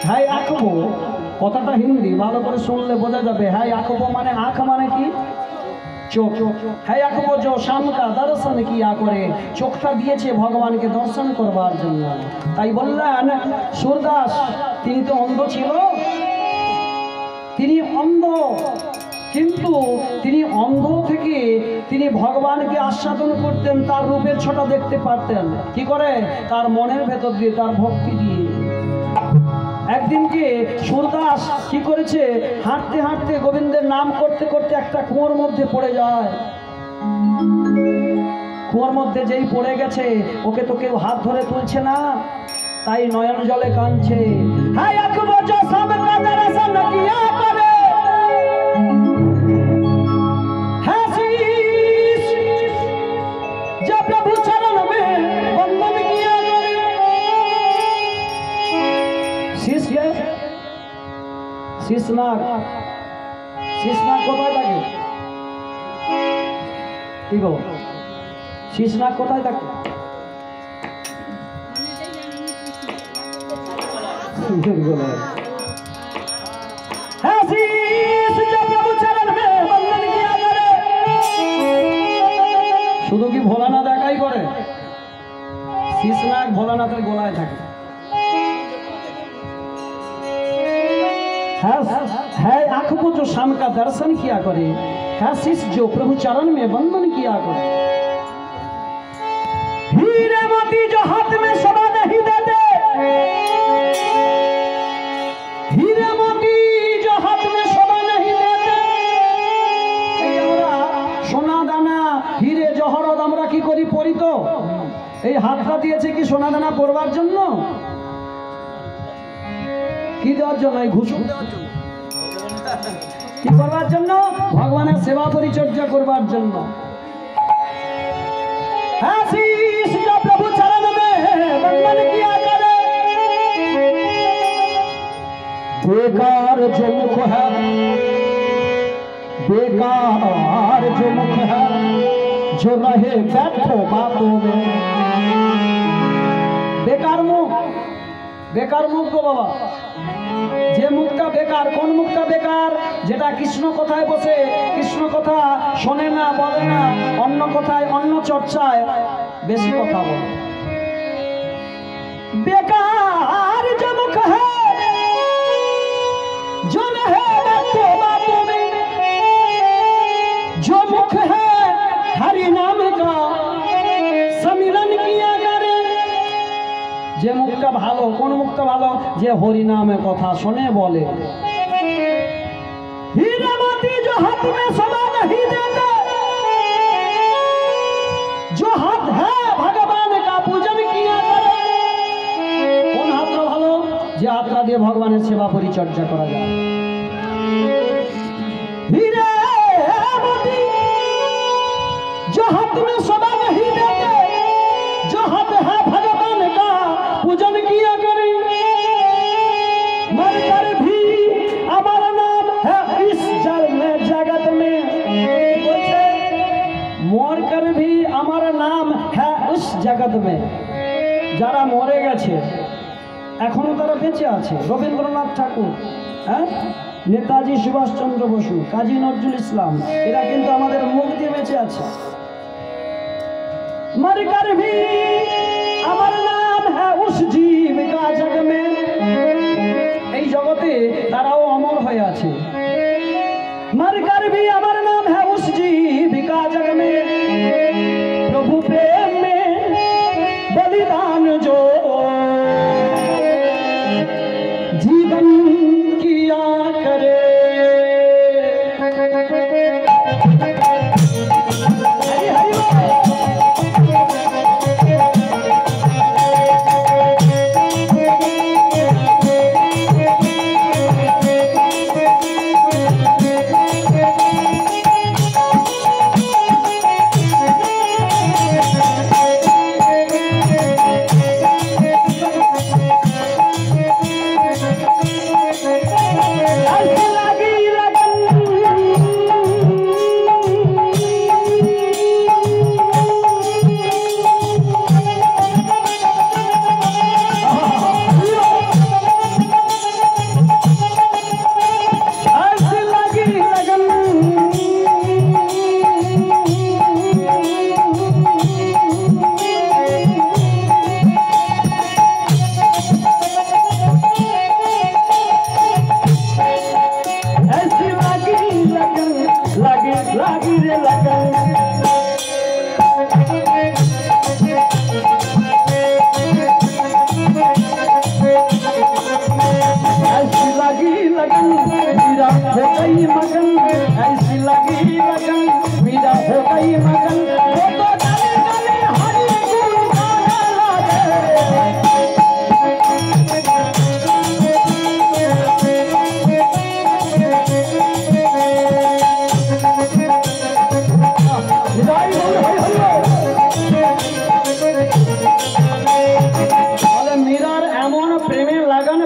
High আঁকবো কথাটা হিন্দি, ভালো করে শুনলে বোঝা যাবে। হাই আঁকবো মানে আঁখ মানে কি? চোখ। হ্যাঁ আঁকবো जो शाम का दर्शन किया করে, চোখটা দিয়েছে ভগবানকে দর্শন করবার জন্য। তাই বললেন সূরদাস তিনি তো অন্ধ ছিল, তিনি অন্ধ, কিন্তু তিনি অন্ধ থেকে তিনি ভগবানকে আস্বাদন করতেন, তার রূপের ছটা দেখতে পারতেন। কি করে? তার মনের ভেতর দিয়ে, তার ভক্তি দিয়ে। একদিনকে সূরদাস কি করেছে, হাঁটতে হাঁটতে গোবিন্দের নাম করতে করতে একটা কুয়োর মধ্যে পড়ে যায়। কুয়োর মধ্যে যেই পড়ে গেছে, ওকে তো কেউ হাত ধরে তুলছে না, তাই নয়ন জলে কাঁদছে। হায় আঁকবো जो शाम का दर्शन किया करे, है शीश जो प्रभु चरण में वंदन किया करे। शीश के शीशनाग, शीशनाग কোথায় থাকে? কি গো, शीशनाग কোথায় থাকে? শুধু কি ভোলানাথ একাই করে? शीशनाग ভোলানাথের গলায় থাকে। है आँखों जो शाम का दर्शन किया करे, है शीश जो प्रभु चरण में वंदन किया करे। हीरे मोती जो हाथ में शोभा नहीं देते, हीरे मोती जो हाथ में शोभा नहीं देते। সোনা দানা হিরে জহরত আমরা কি করি, পরি তো। এই হাতটা দিয়েছে কি সোনা দানা পরবার জন্য? কি দেওয়ার জন্য? এই ঘুষ দেওয়ার জন্য। কি করবার জন্য? ভগবানের সেবা পরিচর্যা করবার জন্য। आशीष जो प्रभु चरण में वंदन किया करे। बेकार जो मुख है, बेकार जो मुख है, जो रहे बैठो बातों में। बेकार मुख, बेकार मुख गो बाबा, যে মুখটা বেকার। কোন মুখটা বেকার? যেটা কৃষ্ণ কথায় বসে কৃষ্ণ কথা শোনে না, বলে না, অন্য কথায় অন্য চর্চায় বেশি কথা বলে। বেকার যে মুখ হ্যায় जो रहे बैठो बातों में, जो मुख है हरि नाम का समिरन किया करे। যে মুখটা ভালো, কোন মুখটা ভালো? যে হরি নামে কথা শোনে বলে। हीरे मोती जो हाथ में शोभा नहीं देते, जो हाथ है भगवान का पूजन किया करे। কোন হাতটা ভালো? যে হাতটা দিয়ে ভগবানের সেবা পরিচর্যা করা যায়। हीरे मोती जो हाथ में शोभा नहीं देते, जो हाथ है भगवान का पूजन किया करे। मर कर भी हमारा नाम है इस जगत में, मर कर भी हमारा नाम है उस जगत में। যারা মরে গেছে এখনো তারা বেঁচে আছে। রবীন্দ্রনাথ ঠাকুর, হ্যাঁ, নেতাজি সুভাষচন্দ্র বসু, কাজী নজরুল ইসলাম, এরা কিন্তু আমাদের মুখ দিয়ে বেঁচে আছে। मर कर भी हमारा नाम है उस जीव का जग में। এই জগতে তারাও অমর হয়ে আছে। मर कर भी हमारा नाम है उस जीव का जग में, प्रभु प्रेम में बलिदान जो जीवन किया करे। हरि हरि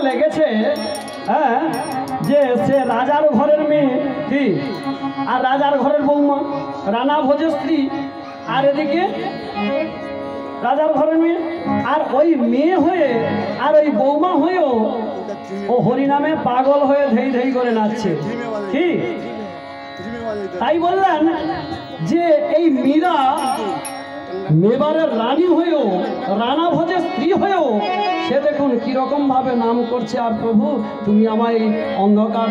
লেগেছে হ্যাঁ যে সে রাজার ঘরের মেয়ে কি আর রাজার ঘরের বৌমা রানা ভোজের স্ত্রী আর এদিকে রাজার ঘরের মেয়ে আর ওই মেয়ে হয়ে আর ওই বৌমা হয়েও ও হরিনামে পাগল হয়ে ধেই ধেই করে নাচছে কি তাই বললেন যে এই মীরা মেবারের রানী হয়েও রানা ভোজের স্ত্রী হয়েও সে দেখুন কিরকম ভাবে নাম করছে আর প্রভু তুমি আমায় এই অন্ধকার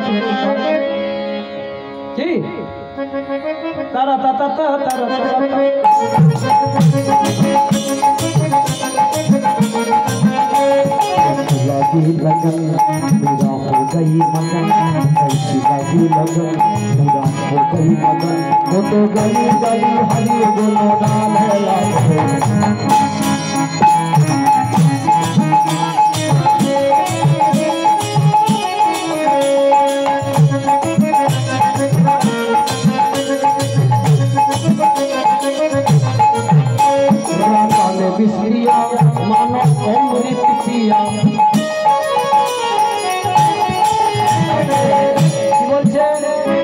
কি তারা তারা তারা लगी लगन मेरा हो गई मगन ऐसी लगी लगन मेरा हो गई मगन वो तो गली गली हरी बोलो डाल बिस्रिया मानो अमृत पिया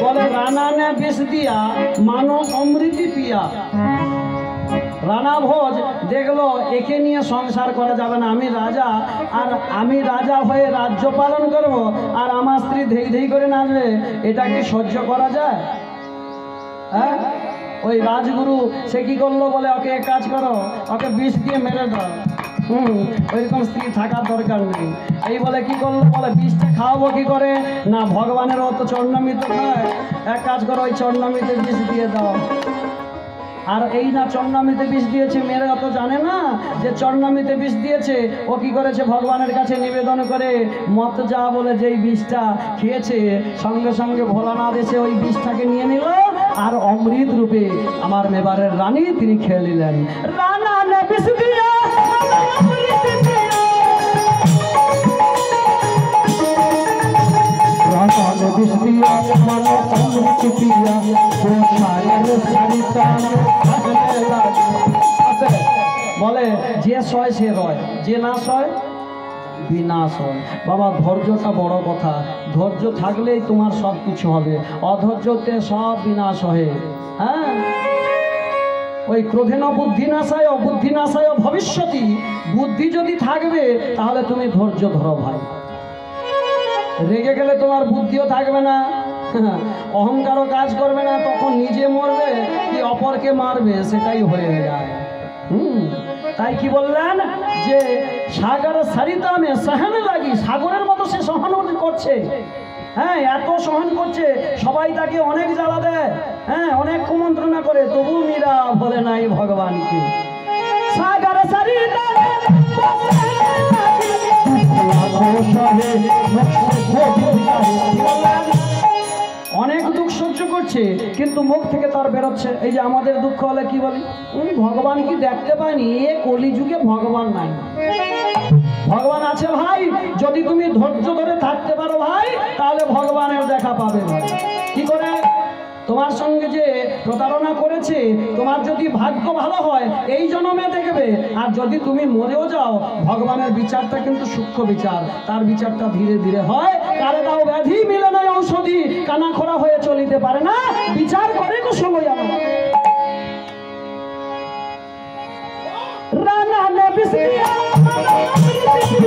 बोले राना ने विष दिया मानो अमृत पिया রানা ভোজ দেখলো একে নিয়ে সংসার করা যাবে না আমি রাজা হয়ে রাজ্য পালন করব আর আমার স্ত্রী ধেই ধেই করে নাচবে এটা কি সহ্য করা যায় হ্যাঁ ওই রাজগুরু সে কি করলো বলে ওকে এক কাজ করো ওকে বিষ দিয়ে মেরে দাও ওইরকম স্ত্রী থাকার দরকার নেই এই বলে কি করলো বলে বিষটা খাওয়াবো কি করে না ভগবানের অত চন্ডামৃত খায় এক কাজ করো ওই চন্ডামৃতে বিষ দিয়ে দাও আর এই না চন্ডামৃতে বিষ দিয়েছে মেয়েরা অত জানে না যে চন্ডামৃতে বিষ দিয়েছে ও কি করেছে ভগবানের কাছে নিবেদন করে মত যা বলে যেই বিষটা খেয়েছে সঙ্গে সঙ্গে ভোলানাথ এসে ওই বিষটাকে নিয়ে নিল আর অমৃত রূপে আমার মেবারের রানী তিনি খেয়ে নিলেন রানা নে বিষ দিয়া विष दिया मानो अमृत पिया वो शायर सरिता বলে যে সয় সে রয় যে না সয় বিনাশ হয় বাবা ধৈর্যটা বড় কথা ধৈর্য থাকলেই তোমার সব কিছু হবে অধৈর্যতে সব বিনাশ হয় হ্যাঁ ওই ক্রোধেন বুদ্ধি নাশায় বুদ্ধি নাশায় ভবিষ্যতি বুদ্ধি যদি থাকবে তাহলে তুমি ধৈর্য ধরো ভাই রেগে গেলে তোমার বুদ্ধিও থাকবে না অহংকারও কাজ করবে না তখন নিজে মরবে কি অপরকে মারবে সেটাই হয়ে যায় তাই কি বললেন যে সাগর সারিতামে সহন লাগি সাগরের মতো সে সহন করছে হ্যাঁ এত সহন করছে সবাই তাকে অনেক জ্বালা দেয় হ্যাঁ অনেক কুমন্ত্রণা করে তবু মীরা বলে নাই ভগবানকে সাগর সারিতামে অনেক দুঃখ সহ্য করছে কিন্তু মুখ থেকে তার বেরোচ্ছে এই যে আমাদের দুঃখ হলে কি বলি ভগবান কি দেখতে পাইনি এ কলিযুগে ভগবান নাই ভগবান আছে ভাই যদি তুমি ধৈর্য ধরে থাকতে পারো ভাই তাহলে ভগবানের দেখা পাবে ভাই কি করে তোমার সঙ্গে যে প্রতারণা করেছে তোমার যদি ভাগ্য ভালো হয় এই জন্মে দেখবে আর যদি তুমি মরেও যাও ভগবানের বিচারটা কিন্তু সূক্ষ্ম বিচার তার বিচারটা ধীরে ধীরে হয় কারে দাও ব্যাধি মিলে নাই ঔষধি কানা খোরা হয়ে চলিতে পারে না বিচার করে কো সময় আমার রানা নে বিষ দিয়া